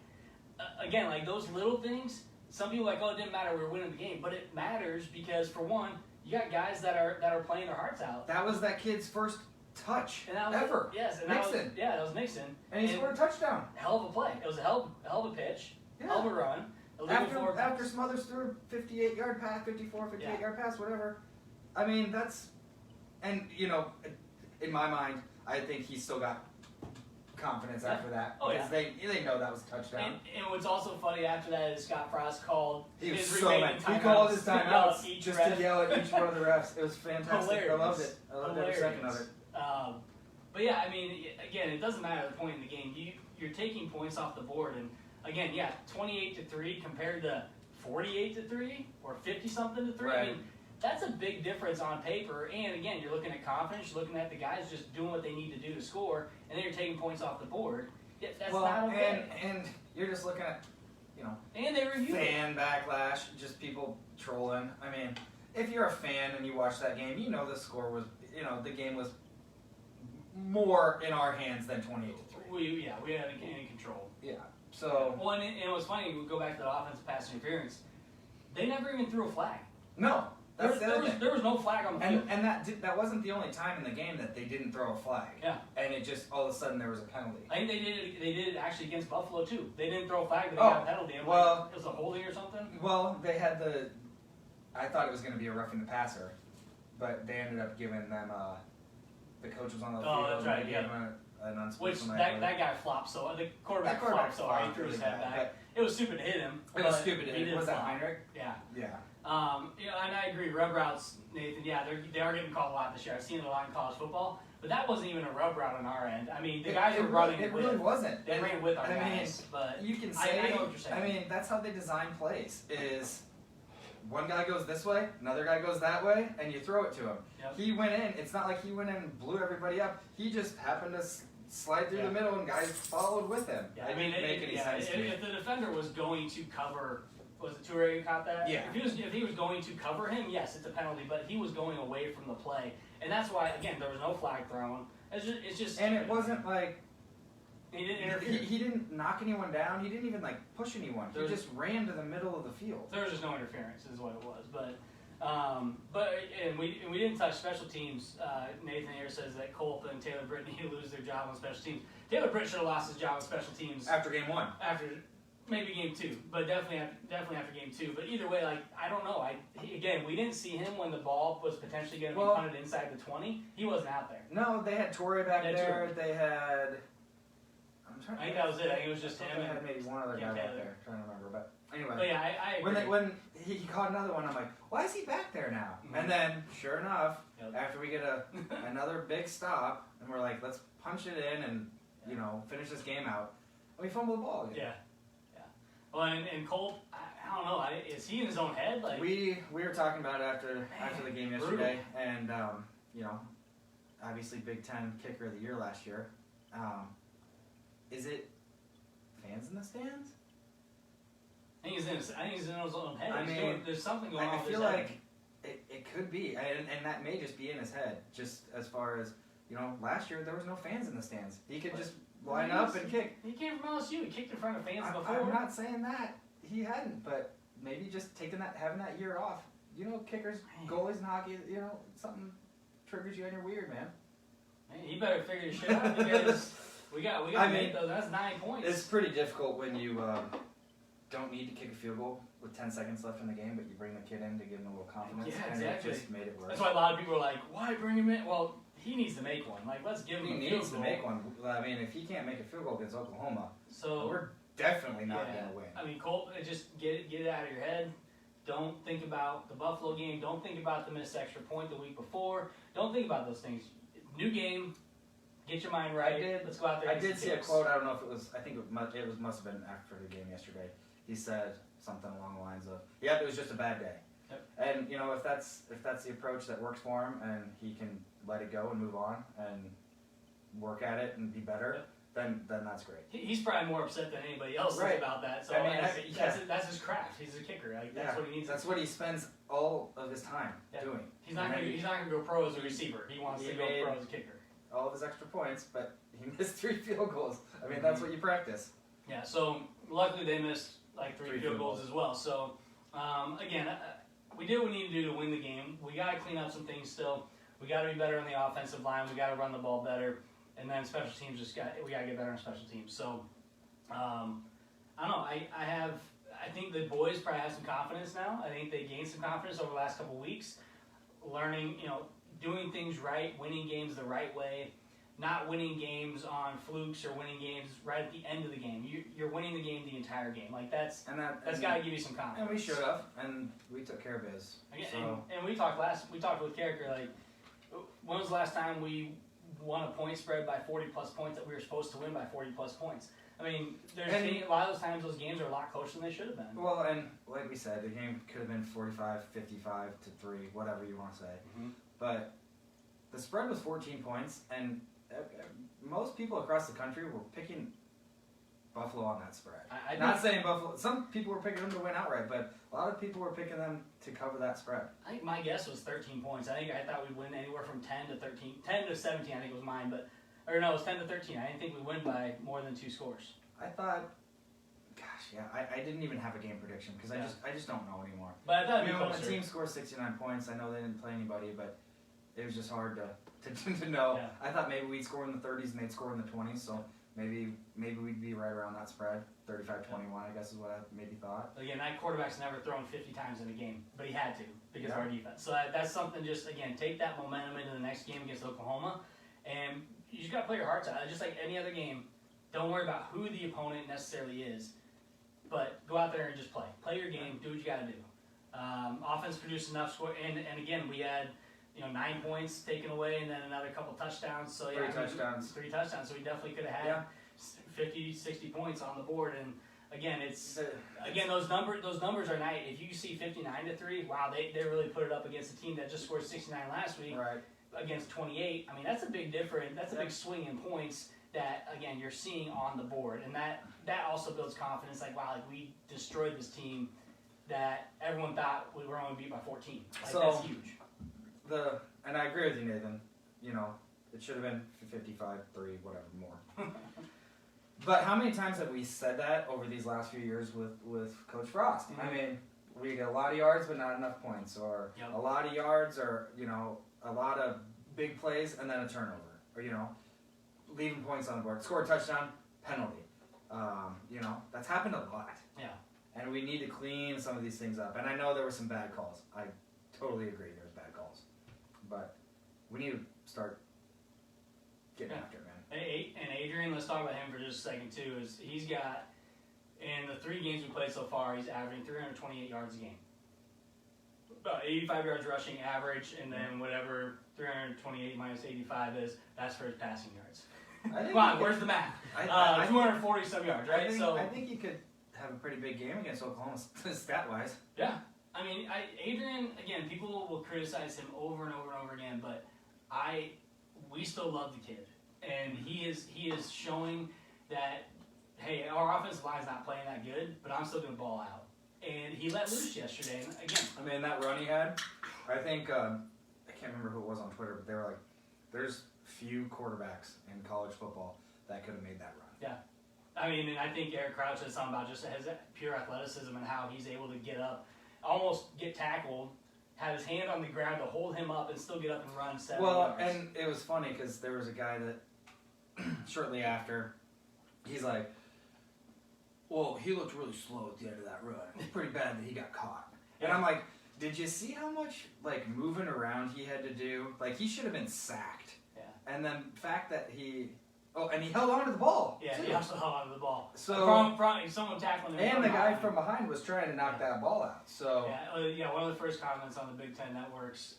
Speaker 1: Again, like those little things, some people are like, oh, it didn't matter, we were winning the game, but it matters because for one, you got guys that are playing their hearts out.
Speaker 2: That was that kid's first touch ever.
Speaker 1: Yes, and
Speaker 2: Nixon.
Speaker 1: That was Nixon,
Speaker 2: and he scored a touchdown.
Speaker 1: Hell of a play. It was a hell of a pitch, hell of a run.
Speaker 2: After Smothers threw a 58-yard pass, 58-yard pass, whatever. I mean, that's, and you know, in my mind, I think he's still got confidence after that because they know that was a touchdown.
Speaker 1: And what's also funny after that is Scott Frost called his
Speaker 2: so mad. He called his timeouts just to yell at each one of the refs. It was fantastic.
Speaker 1: Hilarious.
Speaker 2: I loved it. I loved every second of it.
Speaker 1: But yeah, I mean, again, it doesn't matter the point in the game. You're taking points off the board, and again, 28-3 compared to 48-3 or 50-something to 3.
Speaker 2: Right.
Speaker 1: I mean, that's a big difference on paper. And again, you're looking at confidence. You're looking at the guys just doing what they need to do to score, and then you're taking points off the board. That's not okay.
Speaker 2: And you're just looking at, you know,
Speaker 1: and they review
Speaker 2: fan backlash, just people trolling. I mean, if you're a fan and you watch that game, you know the score was, you know, the game was more in our hands than 28-3.
Speaker 1: We had any control.
Speaker 2: Yeah. So.
Speaker 1: Well, and it was funny. We go back to the offensive pass interference. They never even threw a flag.
Speaker 2: No.
Speaker 1: There was no flag on the field.
Speaker 2: And that wasn't the only time in the game that they didn't throw a flag.
Speaker 1: Yeah.
Speaker 2: And it just, all of a sudden, there was a penalty.
Speaker 1: I think they did it actually against Buffalo, too. They didn't throw a flag, but they got a penalty. It was a holding or something?
Speaker 2: Well, they had I thought it was going to be a roughing the passer, but they ended up giving them, the coach was on the field.
Speaker 1: Oh, that's right,
Speaker 2: and they gave him an unsportsmanlike.
Speaker 1: Which, that guy flopped so, the quarterback flopped so hard, he threw his head back. It was stupid to hit him.
Speaker 2: It was stupid to hit him. Was that Heinrich?
Speaker 1: Yeah.
Speaker 2: Yeah.
Speaker 1: And I agree, rub routes, Nathan, they are getting called a lot this year. I've seen it a lot in college football, but that wasn't even a rub route on our end. I mean, the guys were running
Speaker 2: it really wasn't.
Speaker 1: They ran with our guys, but
Speaker 2: you can say,
Speaker 1: I know what you're saying.
Speaker 2: I mean, that's how they design plays, is one guy goes this way, another guy goes that way, and you throw it to him.
Speaker 1: Yep.
Speaker 2: He went in, it's not like he went in and blew everybody up, he just happened to slide through the middle and guys followed with him.
Speaker 1: Yeah,
Speaker 2: It didn't make any sense to me.
Speaker 1: If the defender was going to cover, was it Toure who caught that?
Speaker 2: Yeah.
Speaker 1: If he was going to cover him, yes, it's a penalty, but he was going away from the play. And that's why, again, there was no flag thrown. It's just
Speaker 2: and it wasn't like
Speaker 1: he didn't interfere.
Speaker 2: He didn't knock anyone down. He didn't even like push anyone. He just ran to the middle of the field.
Speaker 1: There was just no interference, is what it was. But we didn't touch special teams. Nathan here says that Culp and Taylor Britt need to lose their job on special teams. Taylor Britt should have lost his job on special teams
Speaker 2: after game 1.
Speaker 1: After maybe game 2, but definitely after game 2. But either way, like I don't know. Again, we didn't see him when the ball was potentially going to be punted inside the 20. He wasn't out there.
Speaker 2: No, they had Torrey back there. They had.
Speaker 1: I think that was it. I think it was just him.
Speaker 2: They had maybe one other guy back there. Trying to remember, but anyway.
Speaker 1: But yeah, I agree.
Speaker 2: When he caught another one, I'm like, why is he back there now? Mm-hmm. And then, sure enough, after we get another big stop, and we're like, let's punch it in and finish this game out, and we fumble the ball again.
Speaker 1: Yeah. Well, and Colt, I don't know. Is he in his own head? Like
Speaker 2: we were talking about it after the game yesterday, and obviously Big Ten Kicker of the Year last year. Is it fans in the stands?
Speaker 1: I think he's in his own head.
Speaker 2: I mean,
Speaker 1: there's something going on.
Speaker 2: I feel like it could be, and that may just be in his head. Just as far as last year there was no fans in the stands. He could just line up and kick.
Speaker 1: He came from LSU. He kicked in front of fans before.
Speaker 2: I'm not saying that he hadn't, but maybe just having that year off. Kickers, goalies in hockey, something triggers you and you're weird, man.
Speaker 1: Man, you better figure your shit out because We got to make those. That's 9 points.
Speaker 2: It's pretty difficult when you don't need to kick a field goal with 10 seconds left in the game, but you bring the kid in to give him a little confidence.
Speaker 1: Yeah,
Speaker 2: and
Speaker 1: exactly.
Speaker 2: it just made it worse.
Speaker 1: That's why a lot of people are like, why bring him in? Well, he needs to make one. Like, let's give him a field goal.
Speaker 2: He needs to make one. I mean, if he can't make a field goal against Oklahoma,
Speaker 1: so
Speaker 2: we're definitely not going to win.
Speaker 1: I mean, Colt, just get it out of your head. Don't think about the Buffalo game. Don't think about the missed extra point the week before. Don't think about those things. New game. Get your mind right. Let's go out there.
Speaker 2: I did see a quote. I don't know if it was. I think it must have been after the game yesterday. He said something along the lines of, "Yeah, it was just a bad day."
Speaker 1: Yep.
Speaker 2: And you know, if that's the approach that works for him, and he can let it go and move on and work at it and be better, then that's great.
Speaker 1: He's probably more upset than anybody else is about that. So I mean, that's his craft. He's a kicker. Like, that's what he needs.
Speaker 2: That's what he spends all of his time doing.
Speaker 1: He's not gonna go pro as a receiver. He wants to go pro as a kicker.
Speaker 2: All of his extra points, but he missed 3 field goals. I mean, that's what you practice.
Speaker 1: Yeah. So luckily they missed like 3 field goals as well. So again, we did what we need to do to win the game. We got to clean up some things still. We got to be better on the offensive line. We got to run the ball better, and then special teams we got to get better on special teams. So I don't know. I think the boys probably have some confidence now. I think they gained some confidence over the last couple of weeks, learning, doing things right, winning games the right way, not winning games on flukes or winning games right at the end of the game. You're winning the game the entire game. Like that's got to give you some confidence.
Speaker 2: And we should have, and we took care of his.
Speaker 1: And we talked with Carricker, like, when was the last time we won a point spread by 40 plus points that we were supposed to win by 40 plus points? I mean, a lot of those times those games are a lot closer than they should have been.
Speaker 2: Well, and like we said, the game could have been 45, 55 to 3, whatever you want to say.
Speaker 1: Mm-hmm.
Speaker 2: But the spread was 14 points, and most people across the country were picking Buffalo on that spread. Not saying Buffalo. Some people were picking them to win outright, but a lot of people were picking them to cover that spread.
Speaker 1: I think my guess was 13 points. I thought we'd win anywhere from 10 to 13, 10 to 17. I think was mine, it was 10 to 13. I didn't think we'd win by more than 2 scores.
Speaker 2: I thought, I didn't even have a game prediction because I just don't know anymore.
Speaker 1: But I thought
Speaker 2: when a team scores 69 points, I know they didn't play anybody, but it was just hard to know.
Speaker 1: Yeah.
Speaker 2: I thought maybe we'd score in the 30s and they'd score in the 20s, so maybe we'd be right around that spread. 35-21, I guess is what I maybe thought.
Speaker 1: Again, that quarterback's never thrown 50 times in a game, but he had to because of our defense. So that's something, just, again, take that momentum into the next game against Oklahoma, and you just got to play your hearts out. Just like any other game, don't worry about who the opponent necessarily is, but go out there and just play. Play your game, do what you got to do. Offense produced enough score, and again, we had 9 points taken away and then another couple touchdowns. So
Speaker 2: 3 touchdowns.
Speaker 1: 3 touchdowns, so we definitely could have had 50, 60 points on the board. And again, those numbers are nice. If you see 59-3, wow, they really put it up against a team that just scored 69 last week against 28. I mean, that's a big difference. That's a big swing in points that, again, you're seeing on the board. And that also builds confidence. Like, wow, we destroyed this team that everyone thought we were only beat by 14. That's huge.
Speaker 2: And I agree with you, Nathan. It should have been 55, 3, whatever, more. But how many times have we said that over these last few years with Coach Frost?
Speaker 1: Mm-hmm.
Speaker 2: I mean, we get a lot of yards but not enough points, or a lot of yards, or a lot of big plays and then a turnover, or leaving points on the board, score a touchdown, penalty. That's happened a lot.
Speaker 1: Yeah.
Speaker 2: And we need to clean some of these things up. And I know there were some bad calls. I totally agree there was bad calls. But we need to start getting after it, man.
Speaker 1: And Adrian, let's talk about him for just a second too. He's got, in the 3 games we played so far, he's averaging 328 yards a game. About 85 yards rushing average, and then whatever 328 minus 85 is, that's for his passing yards. Come on, where's the math? 240 some yards, right?
Speaker 2: I think you could have a pretty big game against Oklahoma stat-wise.
Speaker 1: Yeah. I mean, Adrian, again, people will criticize him over and over and over again, but we still love the kid. And he is showing that, hey, our offensive line's not playing that good, but I'm still going to ball out. And he let loose yesterday. And again,
Speaker 2: I mean, that run he had, I think, I can't remember who it was on Twitter, but they were like, there's few quarterbacks in college football that could have made that run.
Speaker 1: Yeah. I mean, and I think Eric Crouch said something about just his pure athleticism and how he's able to get up, almost get tackled, have his hand on the ground to hold him up and still get up and run 7 yards.
Speaker 2: And it was funny because there was a guy that shortly after, he's like, well, he looked really slow at the end of that run. It was pretty bad that he got caught. And I'm like, did you see how much, like, moving around he had to do? Like, he should have been sacked.
Speaker 1: Yeah.
Speaker 2: And then the fact that he... Oh, and he held on to the ball.
Speaker 1: Yeah,
Speaker 2: too.
Speaker 1: he also held on to the ball.
Speaker 2: So,
Speaker 1: someone tackling him.
Speaker 2: and the guy from behind was trying to knock that ball out. So
Speaker 1: one of the first comments on the Big Ten Network's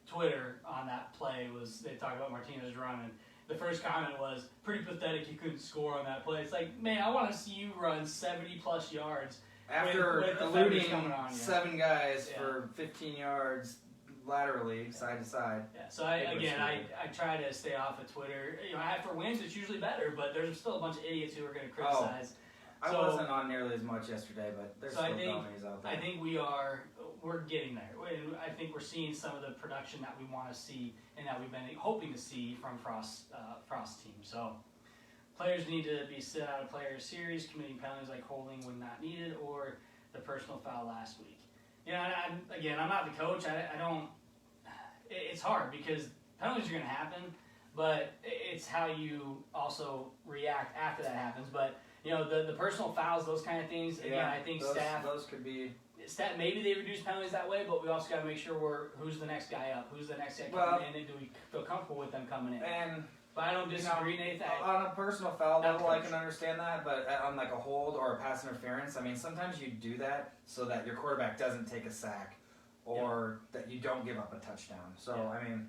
Speaker 1: Twitter on that play was they talked about Martinez running. The first comment was, pretty pathetic you couldn't score on that play. It's like, man, I want to see you run 70-plus yards.
Speaker 2: after
Speaker 1: with
Speaker 2: eluding
Speaker 1: coming on,
Speaker 2: 7 guys for 15 yards laterally, side to side.
Speaker 1: Yeah, so I try to stay off of Twitter. You know, after wins, it's usually better, but there's still a bunch of idiots who are going to criticize.
Speaker 2: I wasn't on nearly as much yesterday, but there's still dummies out there.
Speaker 1: I think we're getting there. I think we're seeing some of the production that we want to see and that we've been hoping to see from Frost's team. So players need to be sit out of player series, committing penalties like holding when not needed, or the personal foul last week. Yeah, I'm not the coach. I don't. It's hard because penalties are going to happen, but it's how you also react after that happens. But you know, the personal fouls, those kind of things. Again, I think
Speaker 2: those could be.
Speaker 1: Maybe they reduce penalties that way, but we also got to make sure who's the next guy up, who's the next guy coming in, and do we feel comfortable with them coming in? But I don't disagree, Nathan.
Speaker 2: On a personal foul level, I can understand that, but on like a hold or a pass interference, I mean, sometimes you do that so that your quarterback doesn't take a sack or that you don't give up a touchdown. So, I mean,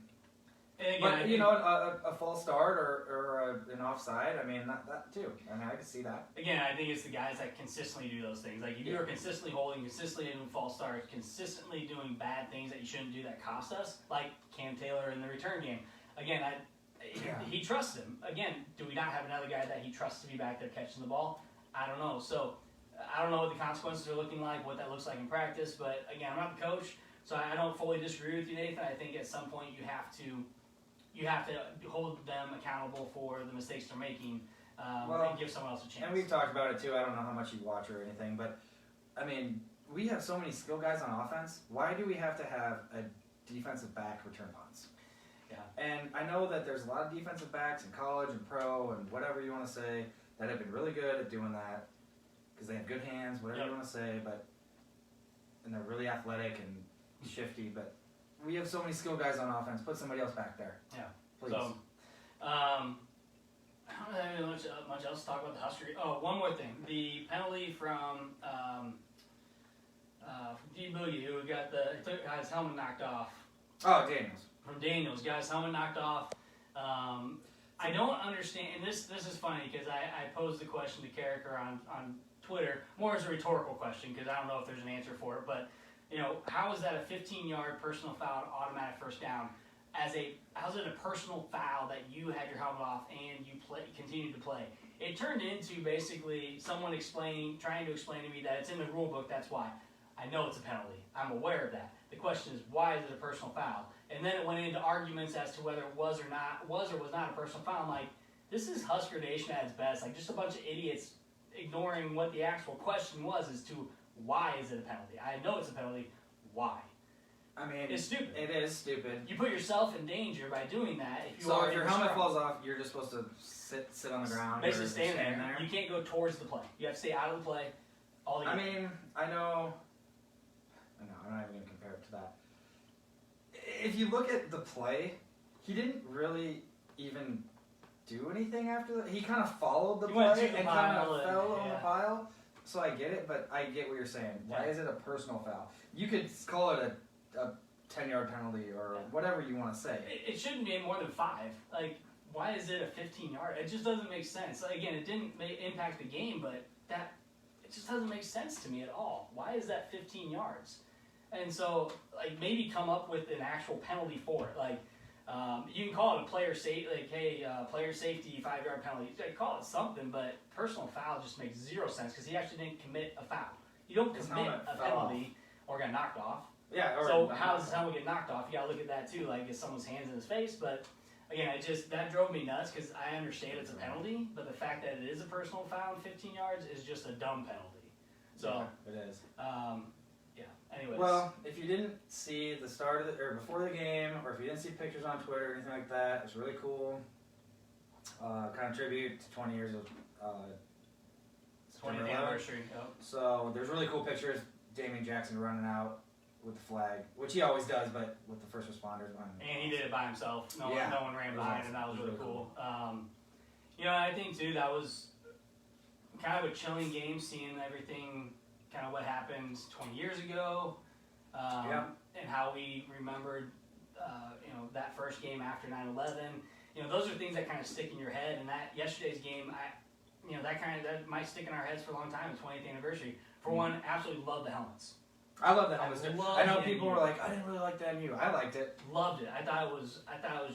Speaker 2: and again, a false start or an offside, I mean, that too. I mean, I can see that. Again,
Speaker 1: I think it's the guys that consistently do those things. Like, if you are consistently holding, consistently doing false starts, consistently doing bad things that you shouldn't do that cost us, like Cam Taylor in the return game. Again, he trusts him. Again, do we not have another guy that he trusts to be back there catching the ball? I don't know. So, I don't know what the consequences are looking like, what that looks like in practice. But, again, I'm not the coach, so I don't fully disagree with you, Nathan. I think at some point you have to hold them accountable for the mistakes they're making and give someone else a chance.
Speaker 2: And we've talked about it too. I don't know how much you watch or anything, but, I mean, we have so many skill guys on offense. Why do we have to have a defensive back return punts?
Speaker 1: Yeah.
Speaker 2: And I know that there's a lot of defensive backs in college and pro and whatever you want to say that have been really good at doing that because they have good hands, whatever you want to say, and they're really athletic and shifty, but we have so many skill guys on offense. Put somebody else back there.
Speaker 1: Yeah.
Speaker 2: Please.
Speaker 1: So, I don't have much else to talk about the Husker. Oh, one more thing. The penalty from D. Boogie, who got his helmet knocked off.
Speaker 2: Oh, Daniels.
Speaker 1: From Daniels, got his helmet knocked off. I don't understand, and this is funny because I posed the question to Carricker on Twitter, more as a rhetorical question because I don't know if there's an answer for it, but you know, how is that a 15-yard personal foul, automatic first down? How's it a personal foul that you had your helmet off and you continued to play? It turned into basically someone trying to explain to me that it's in the rule book. That's why. I know it's a penalty. I'm aware of that. The question is, why is it a personal foul? And then it went into arguments as to whether it was or was not a personal foul. I'm like, this is Husker Nation at its best. Like, just a bunch of idiots ignoring what the actual question was as to why is it a penalty. I know it's a penalty. Why?
Speaker 2: I mean,
Speaker 1: it's stupid.
Speaker 2: It is stupid.
Speaker 1: You put yourself in danger by doing that.
Speaker 2: If your helmet falls off, you're just supposed to sit on the ground.
Speaker 1: Basically, stand there. You can't go towards the play. You have to stay out of the play.
Speaker 2: I mean, I know. I'm not even going to compare it to that. If you look at the play, he didn't really even do anything after that. He kind of followed the play and kind of fell on the pile. So I get it, but I get what you're saying. Why is it a personal foul? You could call it a 10-yard penalty or whatever you want to say.
Speaker 1: It shouldn't be more than 5. Like, why is it a 15-yard? It just doesn't make sense. Again, it didn't impact the game, but it just doesn't make sense to me at all. Why is that 15 yards? And so, like, maybe come up with an actual penalty for it. Like, you can call it a player safety, like, hey, player safety, 5-yard penalty. You can call it something, but personal foul just makes 0 sense because he actually didn't commit a foul. You don't commit a penalty or get knocked off.
Speaker 2: Yeah.
Speaker 1: So how does someone get knocked off? You got to look at that too, like, get someone's hands in his face. But again, that drove me nuts because I understand it's a penalty, but the fact that it is a personal foul in 15 yards is just a dumb penalty. So
Speaker 2: it is.
Speaker 1: Anyways.
Speaker 2: Well, if you didn't see the start of before the game, or if you didn't see pictures on Twitter or anything like that, it's really cool. Kind tribute to 20 years of
Speaker 1: 20th
Speaker 2: September 11th.
Speaker 1: anniversary. Yep.
Speaker 2: So there's really cool pictures. Damian Jackson running out with the flag, which he always does, but with the first responders.
Speaker 1: And he did it by himself. No one ran by him, and that was really cool. I think too that was kind of a chilling game, seeing everything, kind of what happened 20 years ago, and how we remembered, that first game after 9/11. Those are things that kind of stick in your head. And that yesterday's game, that might stick in our heads for a long time. The 20th anniversary. For one, absolutely love the helmets.
Speaker 2: I love the helmets. I know people were
Speaker 1: MU.
Speaker 2: like, I didn't really like the MU. I liked it.
Speaker 1: Loved it. I thought it was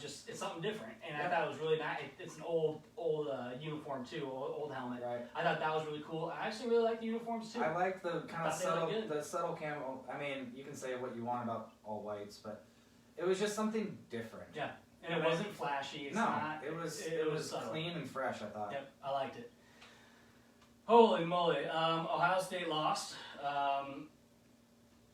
Speaker 1: just, it's something different, and I thought it was really nice. It's an old uniform too, old helmet.
Speaker 2: Right.
Speaker 1: I thought that was really cool. I actually really like the uniforms too.
Speaker 2: I like the kind of
Speaker 1: Thought they
Speaker 2: subtle camo. I mean, you can say what you want about all whites, but it was just something different.
Speaker 1: Yeah, and it wasn't flashy. It was
Speaker 2: was clean and fresh, I thought.
Speaker 1: Yep, I liked it. Holy moly! Ohio State lost.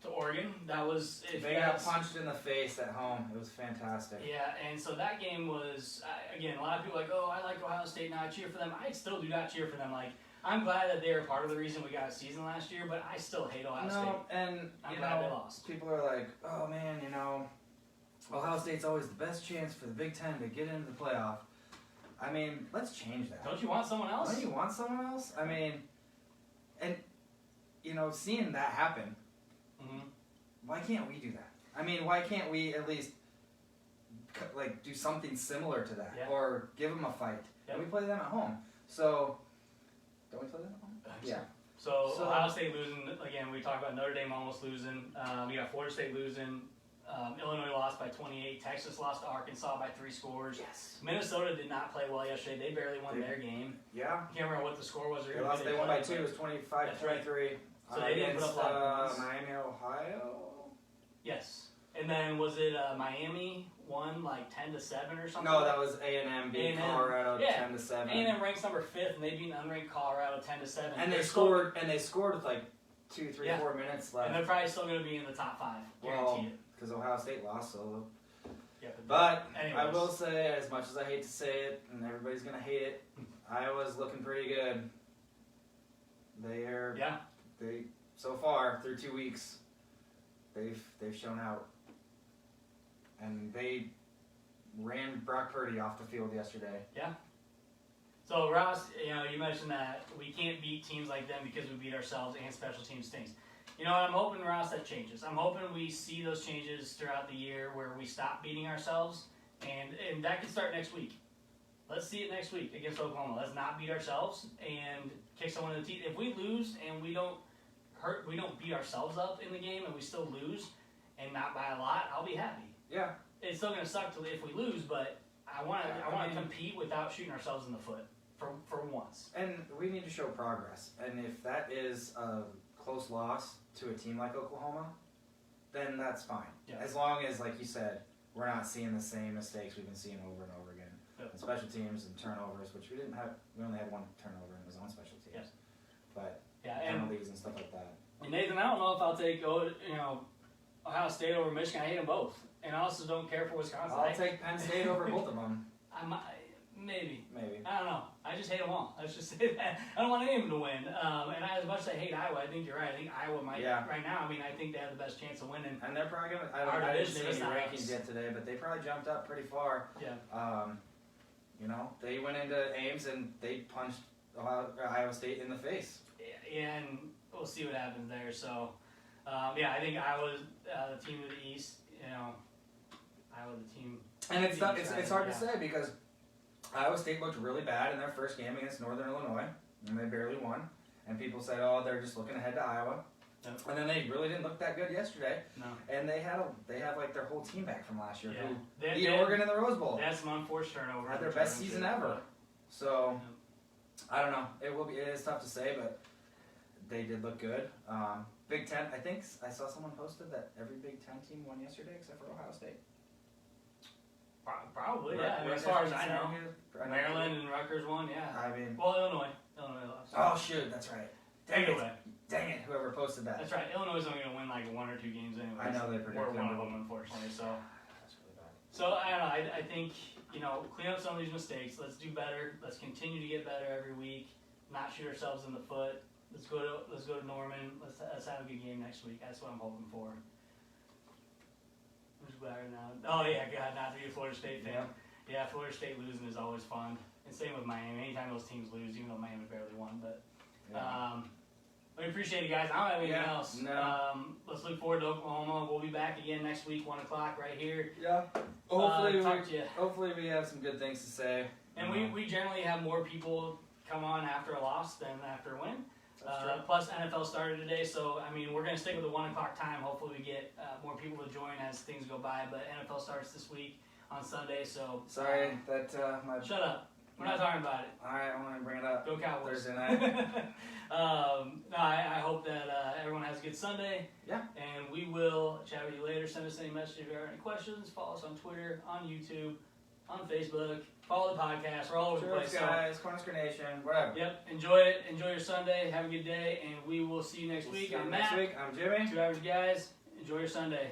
Speaker 1: To Oregon. That was
Speaker 2: They got punched in the face at home. It was fantastic.
Speaker 1: Yeah, and so that game was again, a lot of people are like, oh, I like Ohio State now, I cheer for them. I still do not cheer for them. Like, I'm glad that they are part of the reason we got a season last year, but I still hate Ohio State.
Speaker 2: And
Speaker 1: I'm glad they lost.
Speaker 2: People are like, oh man, Ohio State's always the best chance for the Big Ten to get into the playoff. I mean, let's change that.
Speaker 1: Don't you want someone else?
Speaker 2: Don't you want someone else? I mean, and seeing that happen.
Speaker 1: Mm-hmm.
Speaker 2: Why can't we do that? I mean, why can't we at least do something similar to that, or give them a fight? And we play them at home. So, don't we play them at home? Yeah.
Speaker 1: So Ohio State losing again. We talked about Notre Dame almost losing. We got Florida State losing. Illinois lost by 28. Texas lost to Arkansas by 3 scores.
Speaker 2: Yes.
Speaker 1: Minnesota did not play well yesterday. They barely won their game.
Speaker 2: Yeah.
Speaker 1: Can't remember what the score was.
Speaker 2: They won by 2. It was 25-23.
Speaker 1: So they didn't put up a lot of points.
Speaker 2: Miami, Ohio.
Speaker 1: Yes. And then was it Miami won like 10-7 or something?
Speaker 2: No, that was A&M beat Colorado 10-7.
Speaker 1: A&M ranks number 5th, and they beat an unranked Colorado 10-7.
Speaker 2: And they scored with like 2, 3, 4 minutes left.
Speaker 1: And they're probably still going to be in the top 5. Guaranteed it.
Speaker 2: Because Ohio State lost, so.
Speaker 1: Yeah,
Speaker 2: but
Speaker 1: anyways.
Speaker 2: I will say, as much as I hate to say it, and everybody's going to hate it, Iowa's looking pretty good. They so far through 2 weeks, they've shown out, and they ran Brock Purdy off the field yesterday.
Speaker 1: Yeah. So Ross, you mentioned that we can't beat teams like them because we beat ourselves and special teams stinks. I'm hoping, Ross, that changes. I'm hoping we see those changes throughout the year where we stop beating ourselves, and that can start next week. Let's see it next week against Oklahoma. Let's not beat ourselves and kick someone in the teeth. If we lose and we don't beat ourselves up in the game and we still lose, and not by a lot, I'll be happy.
Speaker 2: Yeah.
Speaker 1: It's still gonna suck if we lose, but I want to compete without shooting ourselves in the foot for once.
Speaker 2: And we need to show progress. And if that is a close loss to a team like Oklahoma, then that's fine.
Speaker 1: Yeah.
Speaker 2: As long as, like you said, we're not seeing the same mistakes we've been seeing over and over again.
Speaker 1: Yep.
Speaker 2: And special teams and turnovers, which we didn't have. We only had 1 turnover and it was on special teams.
Speaker 1: Yes.
Speaker 2: But
Speaker 1: and
Speaker 2: penalties and stuff like that.
Speaker 1: And Nathan, I don't know if I'll take Ohio State over Michigan. I hate them both, and I also don't care for Wisconsin.
Speaker 2: I'll take Penn State over both of them.
Speaker 1: Maybe.
Speaker 2: I
Speaker 1: don't know. I just hate them all. Let's just say that. I don't want any of them to win. And as much as I hate Iowa, I think you're right. I think Iowa might right now. I mean, I think they have the best chance of winning.
Speaker 2: And they're probably gonna. I didn't see any rankings yet today, but they probably jumped up pretty far.
Speaker 1: Yeah.
Speaker 2: They went into Ames and they punched Iowa State in the face.
Speaker 1: And we'll see what happens there. So, I think Iowa's the team of the East. Iowa the team.
Speaker 2: And it's hard to say because Iowa State looked really bad in their first game against Northern Illinois, and they barely won. And people said, "Oh, they're just looking ahead to Iowa."
Speaker 1: Yep.
Speaker 2: And then they really didn't look that good yesterday.
Speaker 1: No.
Speaker 2: And they have like their whole team back from last year.
Speaker 1: Yeah.
Speaker 2: Who beat Oregon in the Rose Bowl.
Speaker 1: They had some unforced turnovers.
Speaker 2: Had their best season ever. So, I don't know. It is tough to say, but they did look good. Big Ten, I think I saw someone posted that every Big Ten team won yesterday except for Ohio State.
Speaker 1: Probably, yeah. As far as I know. Maryland and Rutgers won, yeah. Illinois lost.
Speaker 2: Oh, shoot, that's right. Dang it, whoever posted that.
Speaker 1: That's right. Illinois is only going to win like 1 or 2 games anyway.
Speaker 2: I know they predicted.
Speaker 1: We're one of them, unfortunately. So
Speaker 2: that's really bad.
Speaker 1: So I don't know. I think clean up some of these mistakes. Let's do better. Let's continue to get better every week. Not shoot ourselves in the foot. Let's go to Norman. Let's have a good game next week. That's what I'm hoping for. Who's better now? Oh yeah, God, not to be a Florida State fan. Yeah, Florida State losing is always fun. And same with Miami. Anytime those teams lose, even though Miami barely won, but. We appreciate it, guys. I don't have anything else.
Speaker 2: No.
Speaker 1: Let's look forward to Oklahoma. We'll be back again next week, 1 o'clock, right here.
Speaker 2: Yeah. Hopefully we have some good things to say.
Speaker 1: And we generally have more people come on after a loss than after a win.
Speaker 2: That's true.
Speaker 1: Plus, NFL started today, so we're going to stick with the 1 o'clock time. Hopefully, we get more people to join as things go by. But NFL starts this week on Sunday, so.
Speaker 2: Sorry that my.
Speaker 1: Shut up. We're not talking about it.
Speaker 2: All right, I want to bring it up.
Speaker 1: Go Cowboys.
Speaker 2: Thursday night.
Speaker 1: I hope that everyone has a good Sunday.
Speaker 2: Yeah.
Speaker 1: And we will chat with you later. Send us any message if you have any questions. Follow us on Twitter, on YouTube, on Facebook. Follow the podcast. We're all over the place.
Speaker 2: Guys, Cornhusker Nation, whatever.
Speaker 1: Yep. Enjoy it. Enjoy your Sunday. Have a good day. And we will see you next week. I'm Matt.
Speaker 2: Next week. I'm Jimmy.
Speaker 1: 2 Average Guys. Enjoy your Sunday.